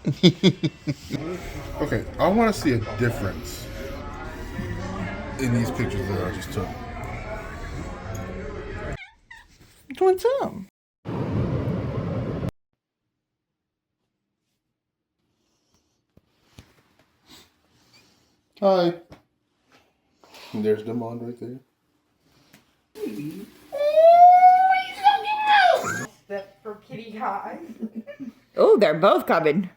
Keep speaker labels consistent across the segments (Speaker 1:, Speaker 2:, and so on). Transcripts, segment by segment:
Speaker 1: Okay, I want to see a difference in these pictures that I just took.
Speaker 2: What's up?
Speaker 1: Hi. And there's them on right there.
Speaker 3: That for kitty eyes.
Speaker 4: Oh, they're both coming.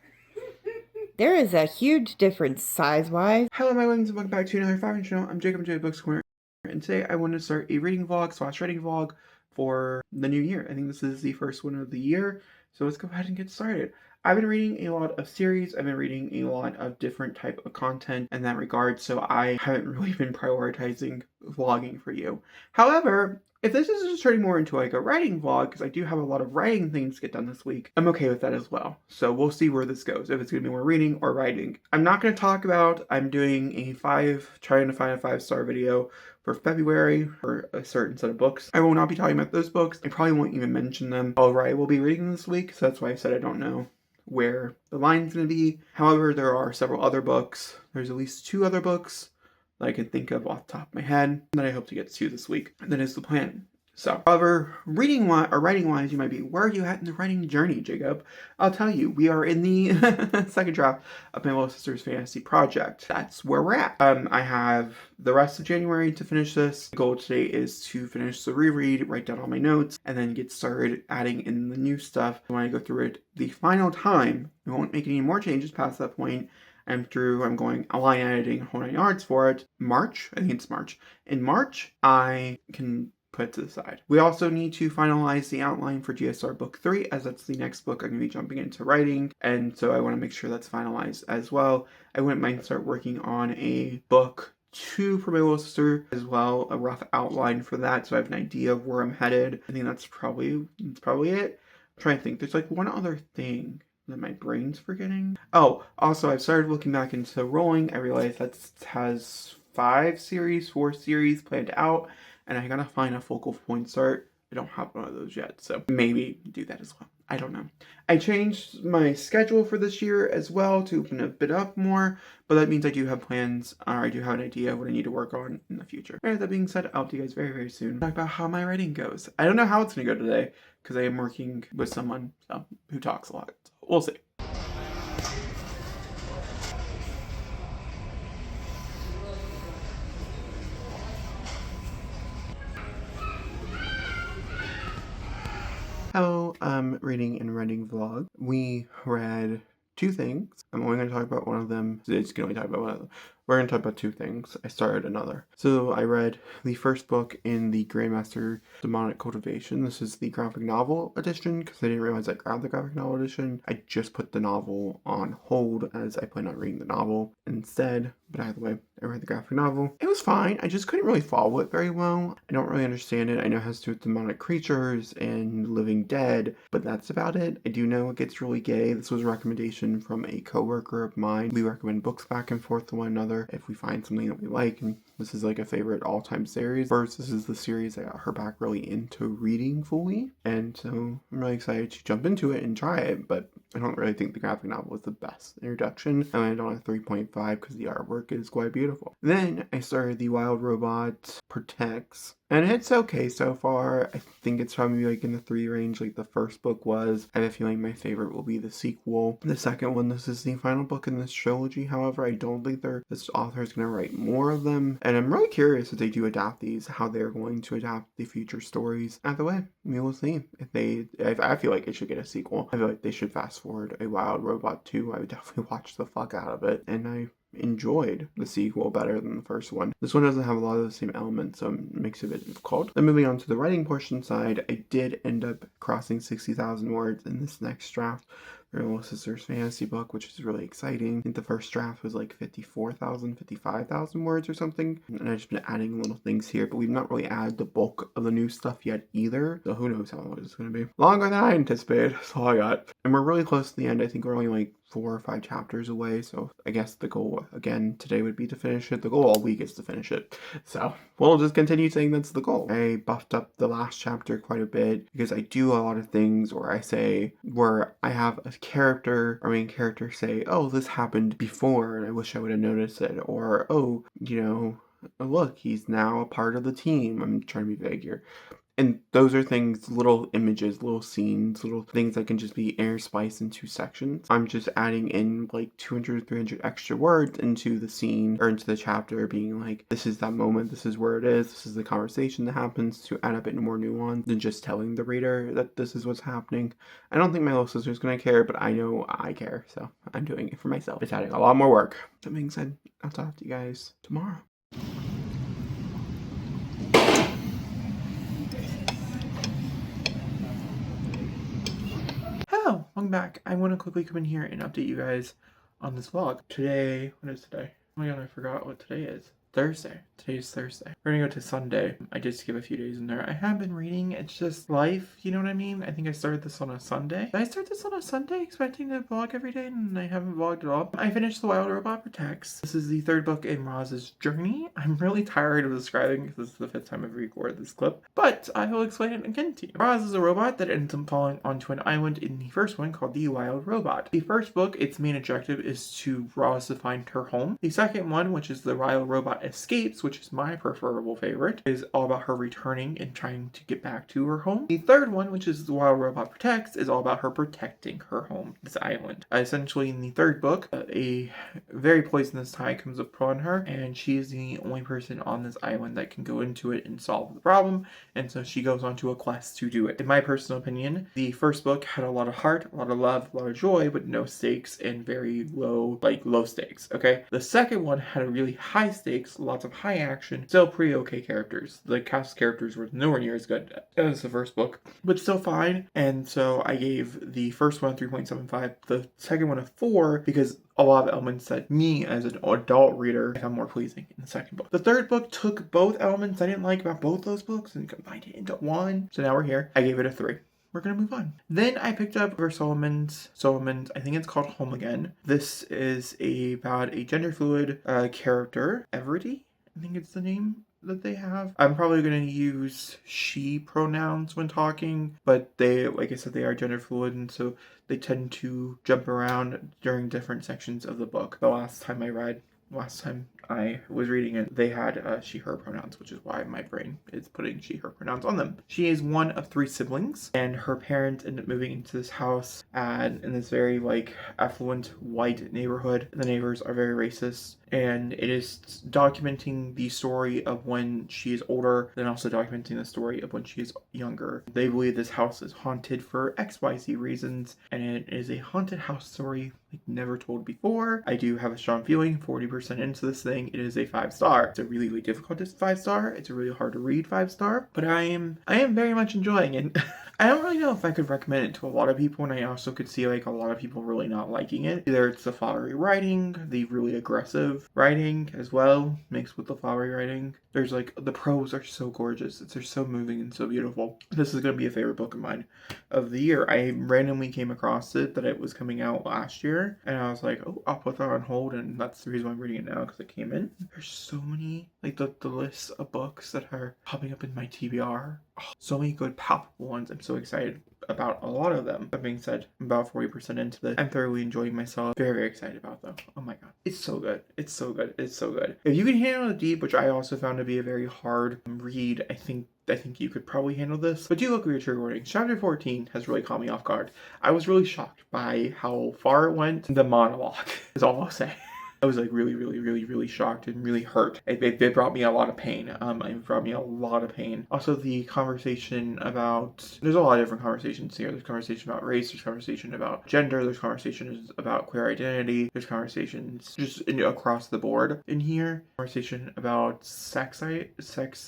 Speaker 4: There is a huge difference size-wise.
Speaker 2: Hello, my friends, and welcome back to another 5-inch channel. I'm Jacob J. Books Corner, and today I wanted to start a reading vlog / reading vlog for the new year. I think this is the first one of the year, so let's go ahead and get started. I've been reading a lot of series, I've been reading a lot of different type of content in that regard, so I haven't really been prioritizing vlogging for you. However, if this is just turning more into like a writing vlog, because I do have a lot of writing things to get done this week, I'm okay with that as well. So we'll see where this goes, if it's going to be more reading or writing. I'm not going to talk about, I'm doing trying to find a 5-star video for February for a certain set of books. I will not be talking about those books. I probably won't even mention them. However, I will be reading them this week, so that's why I said I don't know where the line's going to be. However, there are several other books. There's at least 2 other books that I can think of off the top of my head that I hope to get to this week. That is the plan. So, however, writing-wise, you might be, where are you at in the writing journey, Jacob? I'll tell you, we are in the second draft of my little sister's fantasy project. That's where we're at. I have the rest of January to finish this. The goal today is to finish the reread, write down all my notes, and then get started adding in the new stuff. When I go through it the final time, I won't make any more changes past that point. I'm going line editing whole 9 yards for it. March, I think it's March. In March, I can put to the side. We also need to finalize the outline for GSR Book 3, as that's the next book I'm going to be jumping into writing, and so I want to make sure that's finalized as well. I wouldn't mind start working on a book 2 for my little sister as well, a rough outline for that, so I have an idea of where I'm headed. I think that's probably it. I'm trying to think. There's like one other thing that my brain's forgetting. Oh, also I've started looking back into rolling. I realized that has 4 series planned out, and I gotta find a focal point start. I don't have one of those yet, so maybe do that as well. I don't know. I changed my schedule for this year as well to open a bit up more, but that means I do have plans, or I do have an idea of what I need to work on in the future. Alright, that being said, I'll see you guys very, very soon. Talk about how my writing goes. I don't know how it's gonna go today, because I am working with someone who talks a lot. So we'll see. Hello, reading and writing vlog. We read 2 things. I'm only going to talk about one of them. It's going to only talk about one of them. We're going to talk about 2 things. I started another. So I read the first book in the Grandmaster Demonic Cultivation. This is the graphic novel edition, because I didn't realize I grabbed the graphic novel edition. I just put the novel on hold, as I plan on reading the novel instead. But either way, I read the graphic novel. It was fine. I just couldn't really follow it very well. I don't really understand it. I know it has to do with demonic creatures and living dead, but that's about it. I do know it gets really gay. This was a recommendation from a coworker of mine. We recommend books back and forth to one another if we find something that we like, and this is like a favorite all-time series. First, this is the series that got her back really into reading fully, and so I'm really excited to jump into it and try it, but I don't really think the graphic novel was the best introduction. I landed on a 3.5 because the artwork is quite beautiful. Then I started The Wild Robot Protects, and it's okay so far. I think it's probably like in the 3 range like the first book was. I have a feeling my favorite will be the sequel. The second one, this is the final book in this trilogy. However, I don't think this author is going to write more of them, and I'm really curious if they do adapt these, how they're going to adapt the future stories. Either way, we will see. If I feel like it should get a sequel. I feel like they should fast forward a Wild Robot 2. I would definitely watch the fuck out of it, and I enjoyed the sequel better than the first one. This one doesn't have a lot of the same elements, so it makes it a bit difficult. Then moving on to the writing portion side, I did end up crossing 60,000 words in this next draft for my little sister's fantasy book, which is really exciting. I think the first draft was like 55,000 words or something, and I've just been adding little things here, but we've not really added the bulk of the new stuff yet either, so who knows how long it's going to be. Longer than I anticipated, that's all I got. And we're really close to the end. I think we're only like 4 or 5 chapters away. So I guess the goal again today would be to finish it. The goal all week is to finish it. So we'll just continue saying that's the goal. I buffed up the last chapter quite a bit because I do a lot of things where I have a character or main character say, oh, this happened before and I wish I would have noticed it. Or, oh, look, he's now a part of the team. I'm trying to be vague here. And those are things, little images, little scenes, little things that can just be air spliced into sections. I'm just adding in like 200, 300 extra words into the scene or into the chapter, being like, this is that moment, this is where it is, this is the conversation that happens, to add a bit more nuance than just telling the reader that this is what's happening. I don't think my little sister's gonna care, but I know I care, so I'm doing it for myself. It's adding a lot more work. That being said, I'll talk to you guys tomorrow. Hello, welcome back. I want to quickly come in here and update you guys on this vlog. Today, what is today? Oh my god, I forgot what today is. Thursday. Today's Thursday. We're gonna go to Sunday. I did skip a few days in there. I have been reading. It's just life, you know what I mean? I think I started this on a Sunday. Did I start this on a Sunday expecting to vlog every day and I haven't vlogged at all? I finished The Wild Robot Protects. This is the 3rd book in Roz's journey. I'm really tired of describing because this is the 5th time I've recorded this clip, but I will explain it again to you. Roz is a robot that ends up falling onto an island in the first one called The Wild Robot. The first book, its main objective is to Roz to find her home. The second one, which is The Wild Robot Escapes, which is my preferable favorite, is all about her returning and trying to get back to her home. The third one, which is The Wild Robot Protects, is all about her protecting her home, this island. Essentially, in the third book, a very poisonous tide comes upon her, and she is the only person on this island that can go into it and solve the problem, and so she goes on to a quest to do it. In my personal opinion, the first book had a lot of heart, a lot of love, a lot of joy, but no stakes and very low stakes, okay? The second one had a really high stakes, lots of high action, still pretty okay characters. The cast of characters were nowhere near as good as the first book, but still fine. And so I gave the first one 3.75, the second one a 4, because a lot of elements that me as an adult reader found more pleasing in the second book. The third book took both elements I didn't like about both those books and combined it into one. So now we're here. I gave it a 3. We're gonna move on. Then I picked up Solomon's, I think it's called Home Again. This is about a gender fluid character, Everety, I think it's the name that they have. I'm probably going to use she pronouns when talking, but they, like I said, they are gender fluid, and so they tend to jump around during different sections of the book. The last time I was reading it, they had she, her pronouns, which is why my brain is putting she, her pronouns on them. She is one of 3 siblings, and her parents ended up moving into this house in this very affluent white neighborhood. The neighbors are very racist, and it is documenting the story of when she is older, then also documenting the story of when she is younger. They believe this house is haunted for XYZ reasons, and it is a haunted house story like never told before. I do have a strong feeling, 40% into this thing, it is a 5-star. It's a really, really difficult 5-star. It's a really hard to read 5-star, but I am very much enjoying it. I don't really know if I could recommend it to a lot of people, and I also could see a lot of people really not liking it. Either it's the flowery writing, the really aggressive writing as well, mixed with the flowery writing. There's the prose are so gorgeous. They're so moving and so beautiful. This is going to be a favorite book of mine of the year. I randomly came across it that it was coming out last year, and I was like, oh, I'll put that on hold, and that's the reason why I'm reading it now, because it came in. There's so many, the list of books that are popping up in my TBR. Oh, so many good palpable ones. I'm so excited about a lot of them. That being said, I'm about 40% into this. I'm thoroughly enjoying myself. Very, very excited about though. Oh my god. It's so good. It's so good. It's so good. If you can handle the deep, which I also found to be a very hard read, I think you could probably handle this. But do look at your trigger warnings. Chapter 14 has really caught me off guard. I was really shocked by how far it went. The monologue is all I'll say. I was really, really, really, really shocked and really hurt. It brought me a lot of pain. It brought me a lot of pain. Also, the conversation about, there's a lot of different conversations here. There's conversation about race, there's conversation about gender, there's conversations about queer identity, there's conversations just across the board in here. Conversation about sex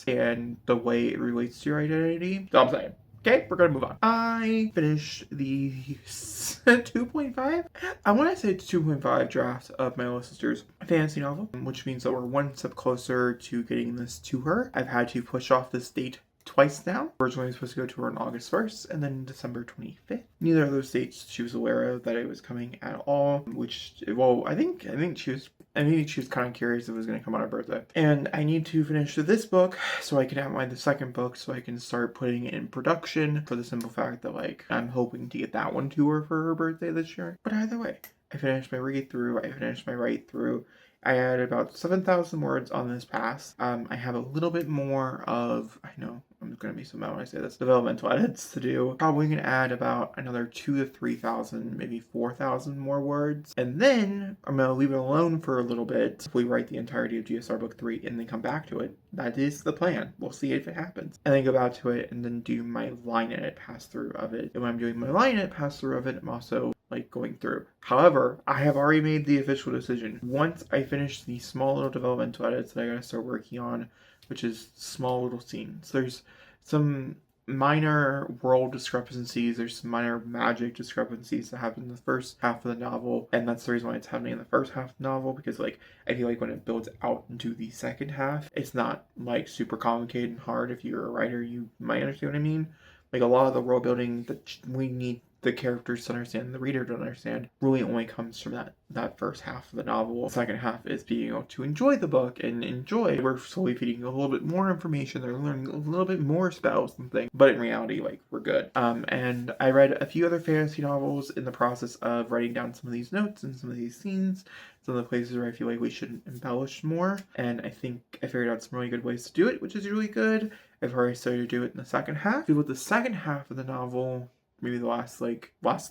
Speaker 2: and the way it relates to your identity. That's all I'm saying. Okay, we're gonna move on. I finished the 2.5? I want to say it's 2.5 draft of my little sister's fantasy novel, which means that we're one step closer to getting this to her. I've had to push off this date twice now. Originally, I was supposed to go to her on August 1st and then December 25th. Neither of those dates she was aware of that it was coming at all, which, well, I think she was kind of curious if it was going to come on her birthday. And I need to finish this book so I can outline the second book so I can start putting it in production, for the simple fact that, like, I'm hoping to get that one to her for her birthday this year. But either way, I finished my read through, I finished my write through. I added about 7,000 words on this pass. I have a little bit more of, I know I'm going to be so mad when I say this, developmental edits to do. Probably going to add about another 2,000 to 3,000, maybe 4,000 more words. And then I'm going to leave it alone for a little bit if we write the entirety of GSR Book 3 and then come back to it. That is the plan. We'll see if it happens. And then go back to it and then do my line edit pass through of it. And when I'm doing my line edit pass through of it, I'm also like going through. However, I have already made the official decision. Once I finish the small little developmental edits that I gotta start working on, which is small little scenes. There's some minor world discrepancies, there's some minor magic discrepancies that happen in the first half of the novel, and that's the reason why it's happening in the first half of the novel, because like I feel like when it builds out into the second half, it's not like super complicated and hard. If you're a writer, you might understand what I mean. Like a lot of the world building that we need the characters to understand, the reader to understand, really only comes from that first half of the novel. The second half is being able to enjoy the book and enjoy. We're slowly feeding a little bit more information. They're learning a little bit more spells and things, but in reality, like, we're good. And I read a few other fantasy novels in the process of writing down some of these notes and some of these scenes, some of the places where I feel like we should embellish more. And I think I figured out some really good ways to do it, which is really good. I've already started to do it in the second half. With the second half of the novel, maybe the last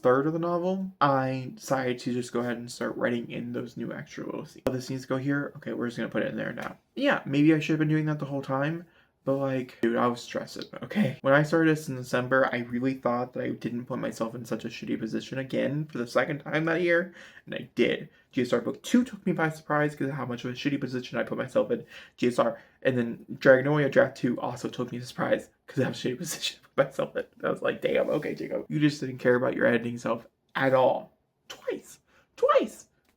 Speaker 2: third of the novel, I decided to just go ahead and start writing in those new extra little scenes. Oh, this needs to go here. Okay, we're just gonna put it in there now. Yeah, maybe I should have been doing that the whole time, but like, dude, I was stressing, okay? When I started this in December, I really thought that I didn't put myself in such a shitty position again for the second time that year, and I did. GSR Book 2 took me by surprise because of how much of a shitty position I put myself in. GSR, and then Dragonoia Draft 2 also took me by surprise because of how shitty position I put myself in. I was like, damn, okay, Jacob. You just didn't care about your editing self at all. Twice.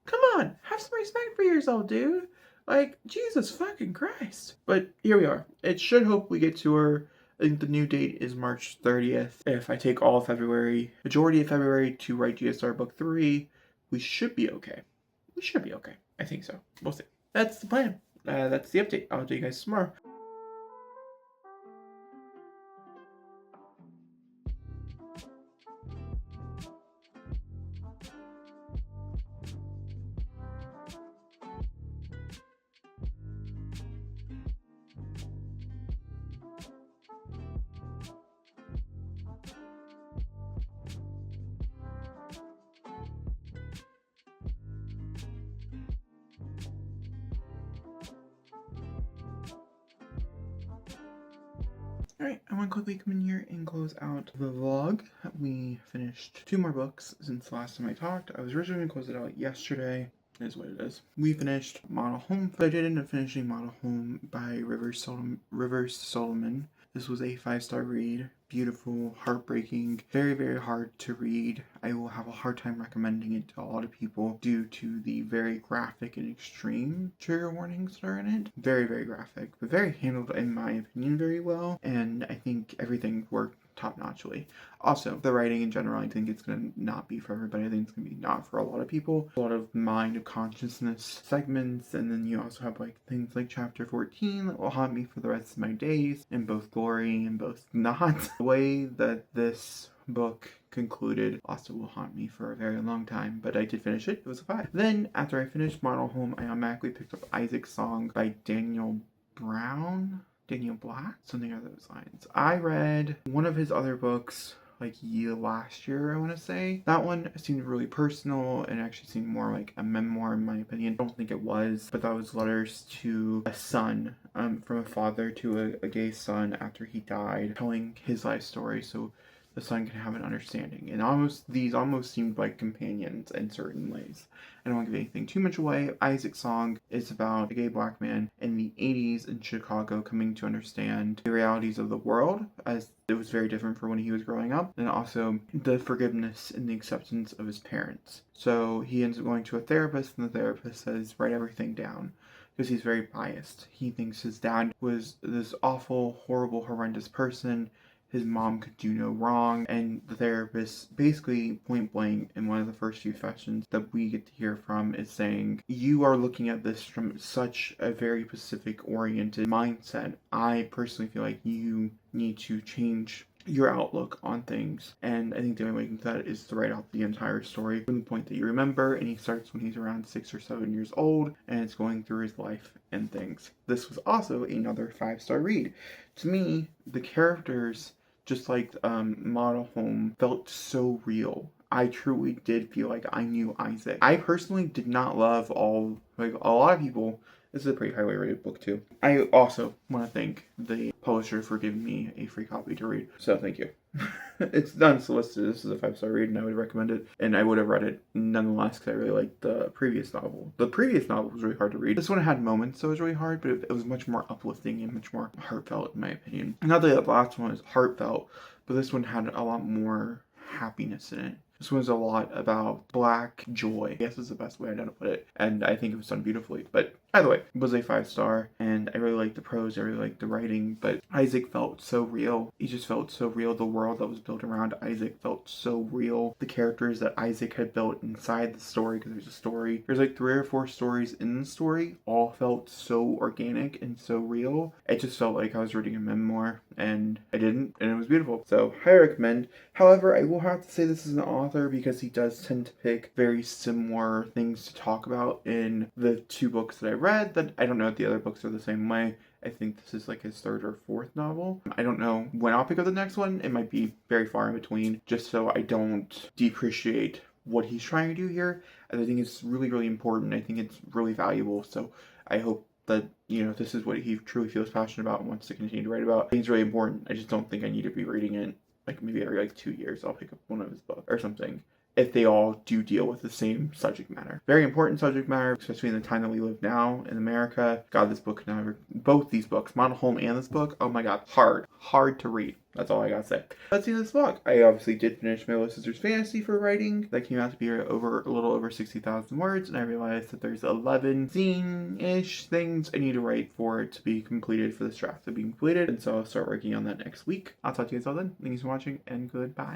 Speaker 2: Come on, have some respect for yourself, dude. Like, Jesus fucking Christ. But here we are. It should hopefully get to her. I think the new date is March 30th. If I take all of February, majority of February to write GSR Book 3, we should be okay. I think so. We'll see. That's the plan. That's the update. I'll do you guys tomorrow. Alright, I want to quickly come in here and close out the vlog. We finished 2 more books since the last time I talked. I was originally going to close it out yesterday. It is what it is. We finished Model Home, but I did end up finishing Model Home by Rivers Solomon. This was a 5-star read. Beautiful, heartbreaking, very, very hard to read. I will have a hard time recommending it to a lot of people due to the very graphic and extreme trigger warnings that are in it. Very, very graphic, but very handled, in my opinion, very well. And I think everything worked top-notchly. Also, the writing in general, I think it's going to not be for everybody. I think it's going to be not for a lot of people. A lot of mind of consciousness segments, and then you also have like things like chapter 14 that will haunt me for the rest of my days, in both glory and both not. The way that this book concluded also will haunt me for a very long time, but I did finish it. It was a 5. Then, after I finished Model Home, I automatically picked up Isaac's Song by Daniel Black, something along those lines. I read one of his other books like last year, I want to say. That one seemed really personal and actually seemed more like a memoir in my opinion. I don't think it was, but that was letters to a son, from a father to a gay son after he died, telling his life story so the son can have an understanding. And these almost seemed like companions in certain ways. I don't want to give anything too much away. Isaac's Song is about a gay black man in the 80s in Chicago coming to understand the realities of the world, as it was very different from when he was growing up, and also the forgiveness and the acceptance of his parents. So he ends up going to a therapist, and the therapist says, write everything down. because he's very biased. He thinks his dad was this awful, horrible, horrendous person. His mom could do no wrong, and the therapist basically point blank in one of the first few sessions that we get to hear from is saying, you are looking at this from such a very specific oriented mindset. I personally feel like you need to change your outlook on things, and I think the only way to do that is to write out the entire story from the point that you remember, and he starts when he's around 6 or 7 years old, and it's going through his life and things. This was also another 5-star read. To me, the characters, just like Model Home, felt so real. I truly did feel like I knew Isaac. I personally did not love all, like a lot of people. This is a pretty highly rated book too. I also want to thank the publisher for giving me a free copy to read. So thank you. It's unsolicited. This is a 5-star read and I would recommend it. And I would have read it nonetheless because I really liked the previous novel. The previous novel was really hard to read. This one had moments that was really hard, but it was much more uplifting and much more heartfelt in my opinion. Not that the last one was heartfelt, but this one had a lot more happiness in it. This was a lot about black joy, I guess is the best way I know to put it, and I think it was done beautifully. But either way, it was a 5-star, and I really liked the prose, I really liked the writing, but Isaac felt so real. He just felt so real. The world that was built around Isaac felt so real. The characters that Isaac had built inside the story, because there's a story, there's like 3 or 4 stories in the story, all felt so organic and so real. It just felt like I was reading a memoir, and I didn't, and it was beautiful. So, highly recommend. However, I will have to say this is an author because he does tend to pick very similar things to talk about in the 2 books that I read. That I don't know if the other books are the same way. I think this is like his 3rd or 4th novel. I don't know when I'll pick up the next one. It might be very far in between, just so I don't depreciate what he's trying to do here. I think it's really, really important. I think it's really valuable. So I hope that, you know, this is what he truly feels passionate about and wants to continue to write about. I think it's really important. I just don't think I need to be reading it like maybe every like 2 years. I'll pick up one of his books or something, if they all do deal with the same subject matter. Very important subject matter, especially in the time that we live now in America. God, this book never, both these books, Model Home and this book, oh my god, hard to read. That's all I gotta say. Let's see this book. I obviously did finish my Little Sisters Fantasy for writing. That came out to be a little over 60,000 words, and I realized that there's 11 scene-ish things I need to write for it to be completed, for this draft to be completed, and so I'll start working on that next week. I'll talk to you guys all then. Thank you for watching, and goodbye.